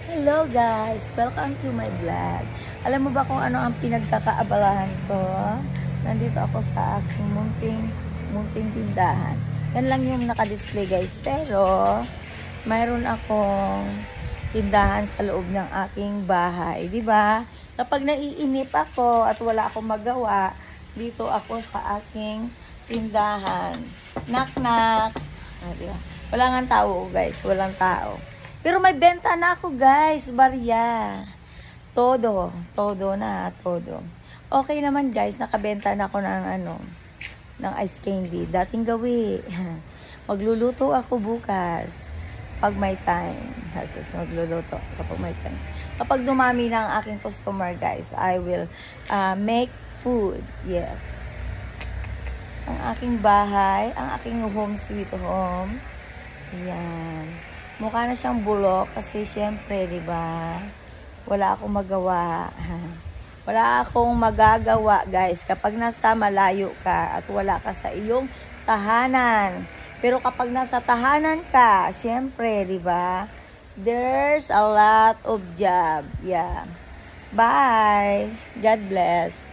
Hello guys! Welcome to my vlog. Alam mo ba kung ano ang pinagkakaabalahan ko? Nandito ako sa aking munting tindahan. Yan lang yung naka-display guys. Pero, mayroon akong tindahan sa loob ng aking bahay. Diba? Kapag naiinip ako at wala akong magawa, dito ako sa aking tindahan. Knock-knock. Diba? Wala nga tao guys. Walang tao. Pero may benta na ako guys, barya. Todo na, todo. Okay naman guys, nakabenta na ako ng ice candy. Dating gawi. Magluluto ako bukas. Pag may time. Hasos magluluto kapag may time. Kapag dumami na ang aking customer guys, I will make food. Yes. Ang aking bahay, ang aking home sweet home. Yan. Mukha na siyang bulok kasi syempre, 'di ba? Wala akong magawa. Wala akong magagawa, guys, kapag nasa malayo ka at wala ka sa iyong tahanan. Pero kapag nasa tahanan ka, syempre, 'di ba? There's a lot of job. Yeah. Bye. God bless.